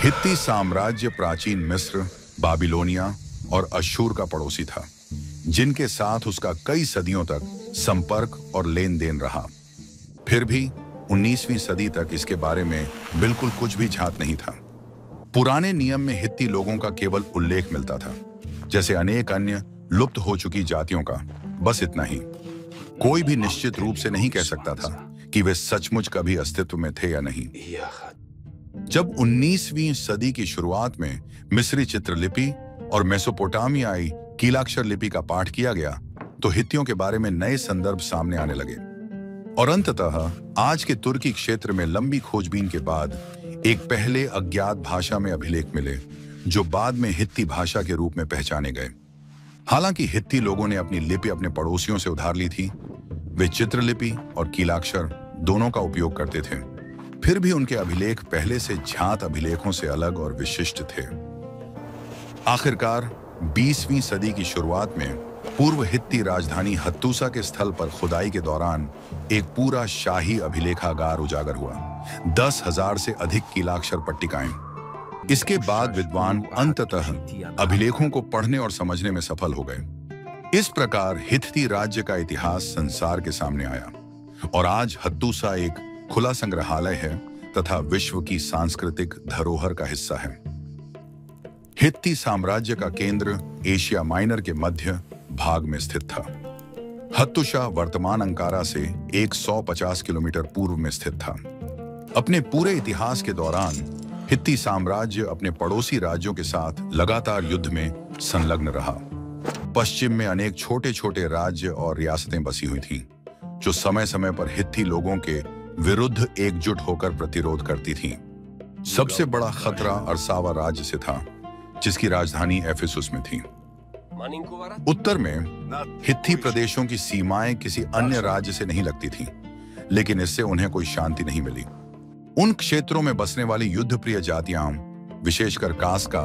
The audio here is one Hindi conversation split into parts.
हित्ती साम्राज्य प्राचीन मिस्र, बाबिलोनिया और अशूर का पड़ोसी था, जिनके साथ उसका कई सदियों तक संपर्क और लेन देन रहा। फिर भी 19वीं सदी तक इसके बारे में बिल्कुल कुछ भी झात नहीं था। पुराने नियम में हित्ती लोगों का केवल उल्लेख मिलता था, जैसे अनेक अन्य लुप्त हो चुकी जातियों का, बस इतना ही। कोई भी निश्चित रूप से नहीं कह सकता था कि वे सचमुच कभी अस्तित्व में थे या नहीं। जब 19वीं सदी की शुरुआत में मिस्री चित्रलिपि और मेसोपोटामियाई कीलाक्षर लिपि का पाठ किया गया, तो हित्तियों के बारे में नए संदर्भ सामने आने लगे। और अंततः आज के तुर्की क्षेत्र में लंबी खोजबीन के बाद एक पहले अज्ञात भाषा में अभिलेख मिले, जो बाद में हित्ती भाषा के रूप में पहचाने गए। हालांकि हित्ती लोगों ने अपनी लिपि अपने पड़ोसियों से उधार ली थी, वे चित्रलिपि और कीलाक्षर दोनों का उपयोग करते थे। फिर भी उनके अभिलेख पहले से झात अभिलेखों से अलग और विशिष्ट थे। आखिरकार 20वीं सदी की शुरुआत में पूर्व हित्ती राजधानी हत्तूसा के स्थल पर खुदाई के दौरान एक पूरा शाही अभिलेखागार उजागर हुआ, 10,000 से अधिक कीलाक्षर पट्टिकाएं। इसके बाद विद्वान अंततः अभिलेखों को पढ़ने और समझने में सफल हो गए। इस प्रकार हित्ती राज्य का इतिहास संसार के सामने आया और आज हत्तूसा एक खुला संग्रहालय है तथा विश्व की सांस्कृतिक धरोहर का हिस्सा है। हित्ती साम्राज्य का केंद्र एशिया माइनर के मध्य भाग में स्थित था। हत्तूसा वर्तमान अंकारा से 150 किलोमीटर पूर्व में स्थित था। अपने पूरे इतिहास के दौरान हित्ती साम्राज्य अपने पड़ोसी राज्यों के साथ लगातार युद्ध में संलग्न रहा। पश्चिम में अनेक छोटे छोटे राज्य और रियासतें बसी हुई थीं, जो समय समय पर हित्ती लोगों के विरुद्ध एकजुट होकर प्रतिरोध करती थीं। सबसे बड़ा खतरा अरसावा राज्य से था, जिसकी राजधानी एफिसुस में थी। उत्तर में हित्ती प्रदेशों की सीमाएं किसी अन्य राज्य से नहीं लगती थीं, लेकिन इससे उन्हें कोई शांति नहीं मिली। उन क्षेत्रों में बसने वाली युद्धप्रिय जातियां, विशेषकर कास्का,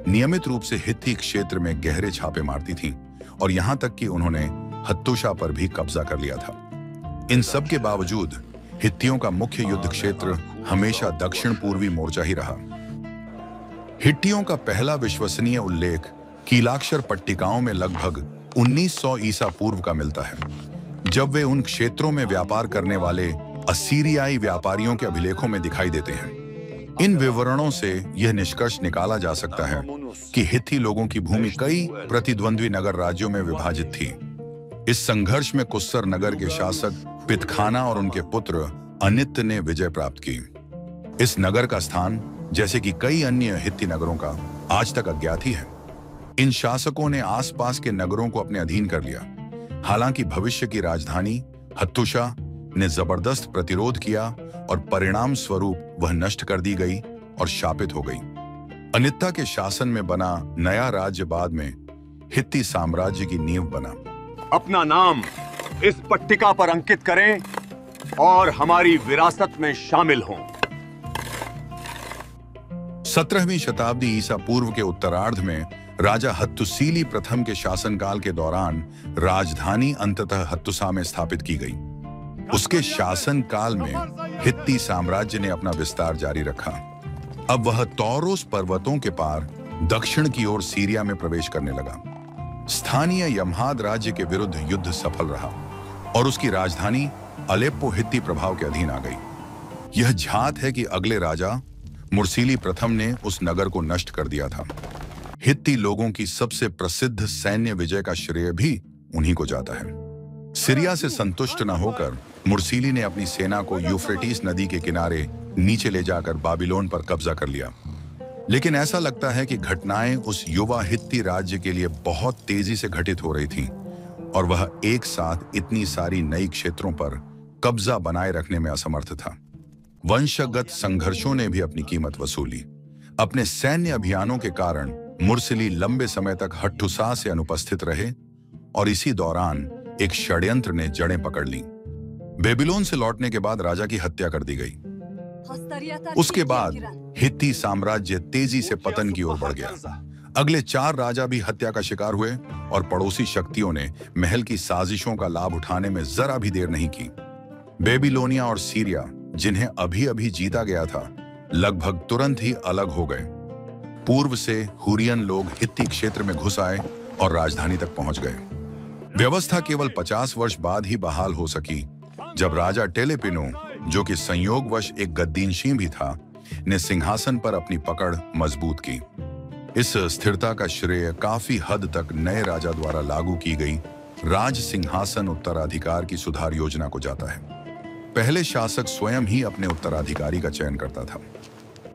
नियमित रूप से हित्ती क्षेत्र में गहरे छापे मारती थीं और यहां तक कि उन्होंने हत्तूसा पर भी कब्जा कर लिया था। इन सब के बावजूद हित्तियों का मुख्य युद्ध क्षेत्र हमेशा दक्षिण पूर्वी मोर्चा ही रहा। हित्तियों का पहला विश्वसनीय उल्लेख कीलाक्षर पट्टिकाओं में लगभग 1900 ईसा पूर्व का मिलता है, जब वे उन क्षेत्रों में व्यापार करने वाले असीरियाई व्यापारियों के अभिलेखों में दिखाई देते हैं। इन विवरणों से यह निष्कर्ष निकाला जा सकता है कि हित्ती लोगों की भूमि कई प्रतिद्वंद्वी नगर राज्यों में विभाजित थी। इस संघर्ष में कुस्सर नगर के शासक पितखाना और उनके पुत्र अनित्य ने विजय प्राप्त की। इस नगर का स्थान, जैसे कि कई अन्य हित्ती नगरों का, आज तक अज्ञात ही है। इन शासकों ने आसपास के नगरों को अपने अधीन कर लिया। हालांकि भविष्य की राजधानी हत्तूसा ने जबरदस्त प्रतिरोध किया और परिणाम स्वरूप वह नष्ट कर दी गई और शापित हो गई। अनित्ता के शासन में बना नया राज्य बाद में हित्ती साम्राज्य की नींव बना। अपना नाम इस पट्टिका पर अंकित करें और हमारी विरासत में शामिल हों। 17वीं शताब्दी ईसा पूर्व के उत्तरार्ध में राजा हत्तुसीली प्रथम के शासनकाल के दौरान राजधानी अंततः हत्तूसा में स्थापित की गई। उसके शासन काल में हित्ती साम्राज्य ने अपना विस्तार जारी रखा। अब वह तौरोस पर्वतों के पार दक्षिण की ओर सीरिया में प्रवेश करने लगा। स्थानीय यमहाद राज्य के विरुद्ध युद्ध सफल रहा और उसकी राजधानी अलेप्पो हित्ती प्रभाव के अधीन आ गई। यह झात है कि अगले राजा मुर्सिली प्रथम ने उस नगर को नष्ट कर दिया था। हित्ती लोगों की सबसे प्रसिद्ध सैन्य विजय का श्रेय भी उन्हीं को जाता है। सीरिया से संतुष्ट न होकर मुर्सिली ने अपनी सेना को यूफ्रेटिस नदी के किनारे नीचे ले जाकर बाबिलोन पर कब्जा कर लिया। लेकिन ऐसा लगता है कि घटनाएं उस युवा हित्ती राज्य के लिए बहुत तेजी से घटित हो रही थीं और वह एक साथ इतनी सारी नई क्षेत्रों पर कब्जा बनाए रखने में असमर्थ था। वंशगत संघर्षों ने भी अपनी कीमत वसूली। अपने सैन्य अभियानों के कारण मुर्सिली लंबे समय तक हट्टूसा से अनुपस्थित रहे और इसी दौरान एक षड्यंत्र ने जड़ें पकड़ लीं। बेबीलोन से लौटने के बाद राजा की हत्या कर दी गई। उसके बाद हित्ती साम्राज्य तेजी से पतन की ओर बढ़ गया। अगले 4 राजा भी हत्या का शिकार हुए और पड़ोसी शक्तियों ने महल की साजिशों का लाभ उठाने में जरा भी देर नहीं की। बेबीलोनिया और सीरिया, जिन्हें अभी अभी जीता गया था, लगभग तुरंत ही अलग हो गए। पूर्व से हुरियन लोग हित्ती क्षेत्र में घुस आए और राजधानी तक पहुंच गए। व्यवस्था केवल 50 वर्ष बाद ही बहाल हो सकी, जब राजा टेलेपिनो, जो कि संयोगवश एक गद्दीनशी भी था, ने सिंहासन पर अपनी पकड़ मजबूत की। इस स्थिरता का श्रेय काफी हद तक नए राजा द्वारा लागू की गई राज सिंहासन उत्तराधिकार की सुधार योजना को जाता है। पहले शासक स्वयं ही अपने उत्तराधिकारी का चयन करता था।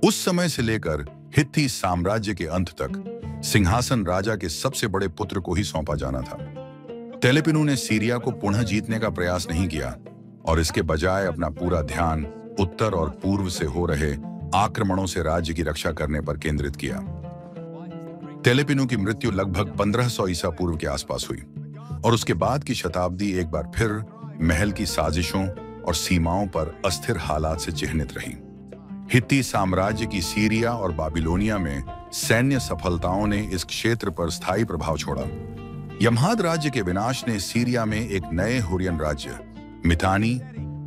उस समय से लेकर हित्ती साम्राज्य के अंत तक सिंहासन राजा के सबसे बड़े पुत्र को ही सौंपा जाना था। टेलेपिनु ने सीरिया को पुनः जीतने का प्रयास नहीं किया और इसके बजाय अपना पूरा ध्यान उत्तर और पूर्व से हो रहे आक्रमणों से राज्य की रक्षा करने पर केंद्रित किया। टेलेपिनु की मृत्यु लगभग 1500 ईसा पूर्व के आसपास हुई और उसके बाद की शताब्दी एक बार फिर महल की साजिशों और सीमाओं पर अस्थिर हालात से चिह्नित रही। हित्ती साम्राज्य की सीरिया और बाबिलोनिया में सैन्य सफलताओं ने इस क्षेत्र पर स्थायी प्रभाव छोड़ा। यमहाद राज्य के विनाश ने सीरिया में एक नए हुरियन राज्य मितानी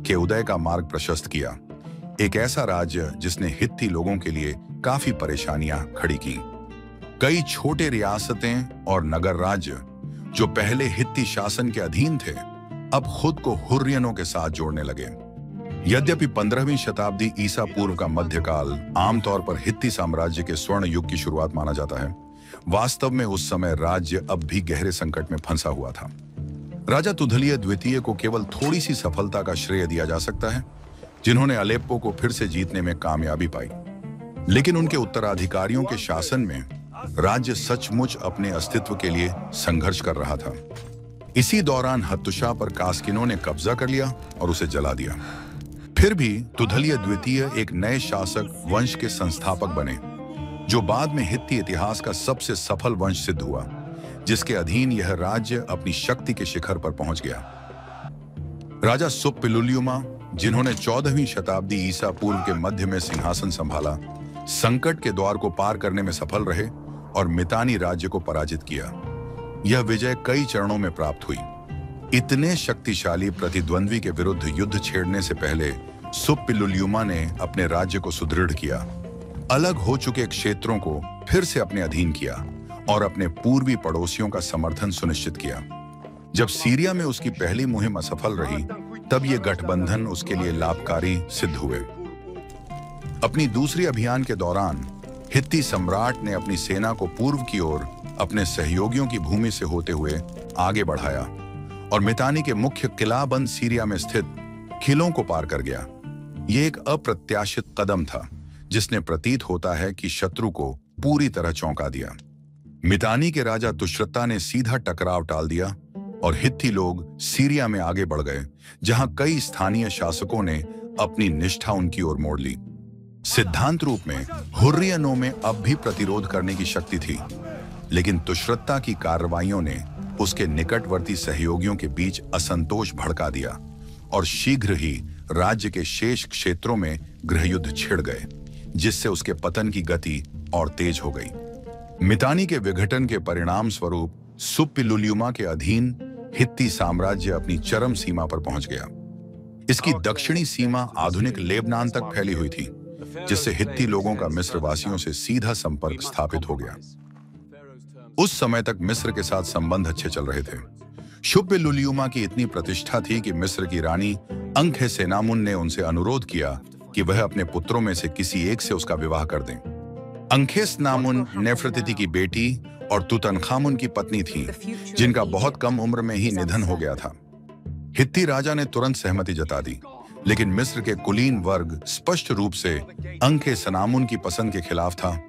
के उदय का मार्ग प्रशस्त किया, एक ऐसा राज्य जिसने हित्ती लोगों के लिए काफी परेशानियां खड़ी की। कई छोटे रियासतें और नगर राज्य जो पहले हित्ती शासन के अधीन थे, अब खुद को हुर्रियनों के साथ जोड़ने लगे। यद्यपि 15वीं शताब्दी ईसा पूर्व का मध्यकाल आमतौर पर हित्ती साम्राज्य के स्वर्ण युग की शुरुआत माना जाता है, वास्तव में उस समय राज्य अब भी गहरे संकट में फंसा हुआ था। राजा तुधलिय द्वितीय को केवल थोड़ी सी सफलता का श्रेय दिया जा सकता है, जिन्होंने अलेप्पो को फिर से जीतने में कामयाबी पाई, लेकिन उनके उत्तराधिकारियों के शासन में राज्य सचमुच अपने अस्तित्व के लिए संघर्ष कर रहा था। इसी दौरान हत्तुशा पर कास्किनों ने कब्जा कर लिया और उसे जला दिया। फिर भी तुधलिय द्वितीय एक नए शासक वंश के संस्थापक बने, जो बाद में हित्ती इतिहास का सबसे सफल वंश सिद्ध हुआ, जिसके अधीन यह राज्य अपनी शक्ति के शिखर पर पहुंच गया। राजा सुप्पिलुलियुमा, जिन्होंने 14वीं शताब्दी ईसा पूर्व के मध्य में सिंहासन संभाला, संकट के द्वार को पार करने में सफल रहे और मितानी राज्य को पराजित किया। यह विजय कई चरणों में प्राप्त हुई। इतने शक्तिशाली प्रतिद्वंद्वी के विरुद्ध युद्ध छेड़ने से पहले सुप्पिलुलियुमा ने अपने राज्य को सुदृढ़ किया, अलग हो चुके क्षेत्रों को फिर से अपने अधीन किया और अपने पूर्वी पड़ोसियों का समर्थन सुनिश्चित किया। जब सीरिया में उसकी पहली मुहिम असफल रही, तब ये गठबंधन उसके लिए लाभकारी सिद्ध हुए। अपनी दूसरी अभियान के दौरान हित्ती सम्राट ने अपनी सेना को पूर्व की ओर अपने सहयोगियों की भूमि से होते हुए आगे बढ़ाया और मितानी के मुख्य किलाबंद सीरिया में स्थित किलों को पार कर गया। यह एक अप्रत्याशित कदम था, जिसने प्रतीत होता है कि शत्रु को पूरी तरह चौंका दिया। मितानी के राजा तुश्रता ने सीधा टकराव टाल दिया और हित्ती लोग सीरिया में आगे बढ़ गए, जहां कई स्थानीय शासकों ने अपनी निष्ठा उनकी ओर मोड़ ली। सिद्धांत रूप में हुर्रियनों में अब भी प्रतिरोध करने की शक्ति थी, लेकिन तुश्रता की कार्रवाइयों ने उसके निकटवर्ती सहयोगियों के बीच असंतोष भड़का दिया और शीघ्र ही राज्य के शेष क्षेत्रों में गृहयुद्ध छिड़ गए, जिससे उसके पतन की गति और तेज हो गई। मितानी के विघटन के परिणाम स्वरूप सुप्पिलुलियुमा के अधीन हित्ती साम्राज्य अपनी चरम सीमा पर पहुंच गया। इसकी दक्षिणी सीमा आधुनिक लेबनान तक फैली हुई थी, जिससे हित्ती लोगों का मिस्र वासियों से सीधा संपर्क स्थापित हो गया। उस समय तक मिस्र के साथ संबंध अच्छे चल रहे थे। सुप्पिलुलियुमा की इतनी प्रतिष्ठा थी कि मिस्र की रानी अंखेसेनामुन ने उनसे अनुरोध किया कि वह अपने पुत्रों में से किसी एक से उसका विवाह कर दें। अंखेसेनामुन नेफरतिति की बेटी और तुतनखामुन की पत्नी थी, जिनका बहुत कम उम्र में ही निधन हो गया था। हित्ती राजा ने तुरंत सहमति जता दी, लेकिन मिस्र के कुलीन वर्ग स्पष्ट रूप से अंखेसेनामुन की पसंद के खिलाफ था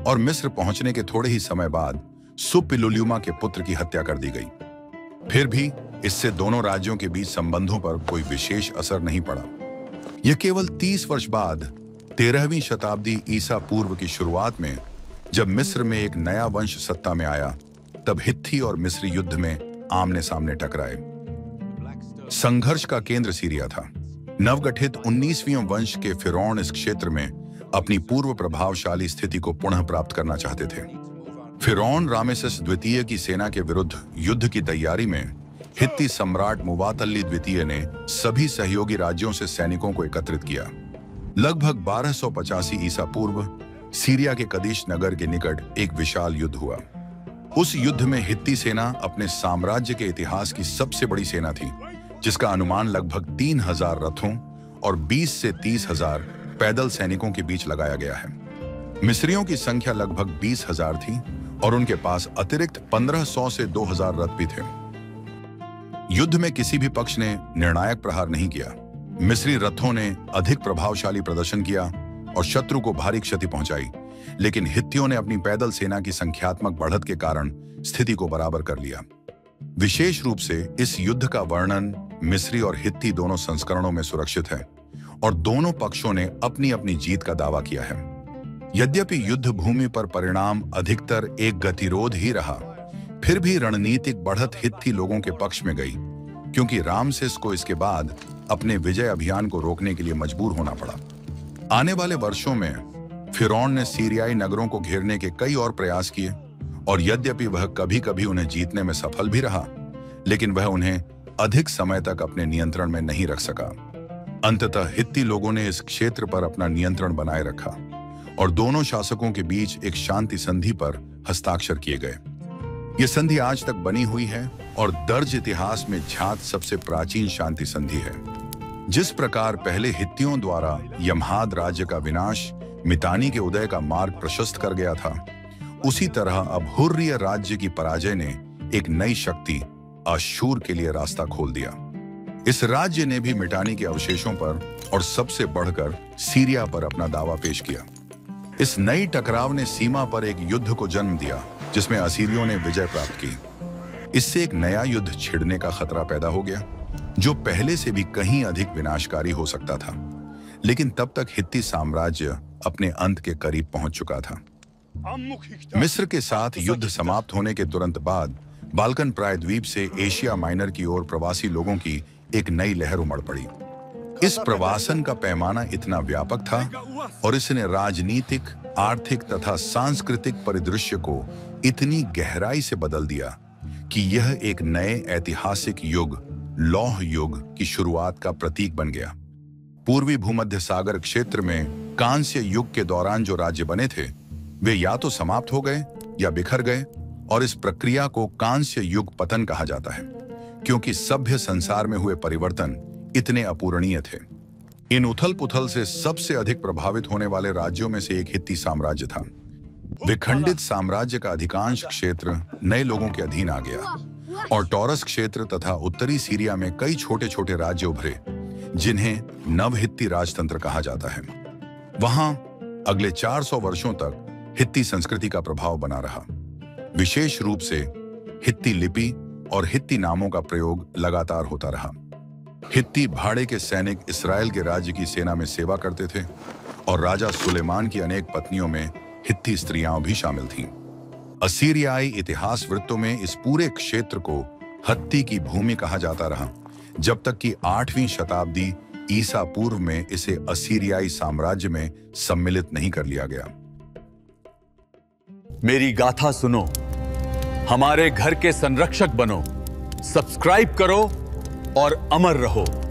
और मिस्र पहुंचने के थोड़े ही समय बाद सुप्पिलुलियुमा के पुत्र की हत्या कर दी गई। फिर भी इससे दोनों राज्यों के बीच संबंधों पर कोई विशेष असर नहीं पड़ा। यह केवल 30 वर्ष बाद 13वीं शताब्दी ईसा पूर्व की शुरुआत में, जब मिस्र में एक नया वंश सत्ता में आया, तब हित्ती और मिस्री युद्ध में आमने सामने टकराए। संघर्ष का केंद्र सीरिया था। नवगठित 19वीं वंश के फिरौन इस क्षेत्र में अपनी पूर्व प्रभावशाली स्थिति को पुनः प्राप्त करना चाहते थे। फिरौन रामेसेस द्वितीय की सेना के विरुद्ध युद्ध की तैयारी में हित्ती सम्राट मुवातल्ली द्वितीय ने सभी सहयोगी राज्यों से सैनिकों को एकत्रित किया। लगभग 1285 ईसा पूर्व सीरिया के कदीश नगर के निकट एक विशाल युद्ध हुआ। उस युद्ध में हित्ती सेना अपने साम्राज्य के इतिहास की सबसे बड़ी सेना थी, जिसका अनुमान लगभग 3000 रथों और 20 से 30,000 पैदल सैनिकों के बीच लगाया गया है। मिस्रियों की संख्या लगभग 20,000 थी और उनके पास अतिरिक्त 1500 से 2000 रथ भी थे। युद्ध में किसी भी पक्ष ने निर्णायक प्रहार नहीं किया। मिस्री रथों ने अधिक प्रभावशाली प्रदर्शन किया और शत्रु को भारी क्षति पहुंचाई, लेकिन हित्तियों ने अपनी पैदल सेना की संख्यात्मक बढ़त के कारण स्थिति को बराबर कर लिया। विशेष रूप से इस युद्ध का वर्णन मिस्री और हित्ती दोनों संस्करणों में सुरक्षित है और दोनों पक्षों ने अपनी अपनी जीत का दावा किया है। यद्यपि युद्ध भूमि पर परिणाम अधिकतर एक गतिरोध ही रहा, फिर भी रणनीतिक बढ़त हित्ती लोगों के पक्ष में गई, क्योंकि रामसेस को इसके बाद अपने विजय अभियान को रोकने के लिए मजबूर होना पड़ा। आने वाले वर्षों में फिरौन ने सीरियाई नगरों को घेरने के कई और प्रयास किए और यद्यपि वह कभी-कभी उन्हें जीतने में सफल भी रहा, लेकिन वह उन्हें अधिक समय तक अपने नियंत्रण में नहीं रख सका। अंततः हित्ती लोगों ने इस क्षेत्र पर अपना नियंत्रण बनाए रखा और दोनों शासकों के बीच एक शांति संधि पर हस्ताक्षर किए गए। यह संधि आज तक बनी हुई है और दर्ज इतिहास में ख्यात सबसे प्राचीन शांति संधि है। जिस प्रकार पहले हित्तियों द्वारा यमहाद राज्य का विनाश मितानी के उदय का मार्ग प्रशस्त कर गया था, उसी तरह अब हुर्रिय राज्य की पराजय ने एक नई शक्ति अशूर के लिए रास्ता खोल दिया। इस राज्य ने भी मितानी के अवशेषों पर और सबसे बढ़कर सीरिया पर अपना दावा पेश किया। इस नई टकराव ने सीमा पर एक युद्ध को जन्म दिया, जिसमें असीरियों ने विजय प्राप्त की। इससे एक नया युद्ध छिड़ने का खतरा पैदा हो गया, जो पहले से भी कहीं अधिक विनाशकारी हो सकता था। लेकिन तब तक हित्ती साम्राज्य अपने अंत के करीब पहुंच चुका था। मिस्र के साथ युद्ध समाप्त होने के तुरंत बाद बाल्कन प्रायद्वीप से एशिया माइनर की ओर प्रवासी लोगों की एक नई लहर उमड़ पड़ी। इस प्रवासन का पैमाना इतना व्यापक था और इसने राजनीतिक, आर्थिक तथा सांस्कृतिक परिदृश्य को इतनी गहराई से बदल दिया कि यह एक नए ऐतिहासिक युग, लौह युग की शुरुआत का प्रतीक बन गया। पूर्वी भूमध्य सागर क्षेत्र में कांस्य युग के दौरान जो राज्य बने थे, वे या तो समाप्त हो गए या बिखर गए, और इस प्रक्रिया को कांस्य युग पतन कहा जाता है, क्योंकि सभ्य संसार में हुए परिवर्तन इतने अपूरणीय थे। इन उथल-पुथल से सबसे अधिक प्रभावित होने वाले राज्यों में से एक हित्ती साम्राज्य था। विखंडित साम्राज्य का अधिकांश क्षेत्र नए लोगों के अधीन आ गया और टॉरस क्षेत्र तथा उत्तरी सीरिया में कई छोटे-छोटे राज्य उभरे, जिन्हें नवहित्ती राजतंत्र कहा जाता है। वहां अगले 400 वर्षों तक हित्ती संस्कृति का प्रभाव बना रहा। विशेष रूप से हित्ती लिपि और हित्ती नामों का प्रयोग लगातार होता रहा। हित्ती भाड़े के सैनिक इस्राएल के राज्य की सेना में सेवा करते थे और राजा सुलेमान की अनेक पत्नियों में हित्ती स्त्रियां भी शामिल थीं। असीरियाई इतिहास वृत्तों में इस पूरे क्षेत्र को हत्ती की भूमि कहा जाता रहा, जब तक कि 8वीं शताब्दी ईसा पूर्व में इसे असीरियाई साम्राज्य में सम्मिलित नहीं कर लिया गया। मेरी गाथा सुनो, हमारे घर के संरक्षक बनो, सब्सक्राइब करो और अमर रहो।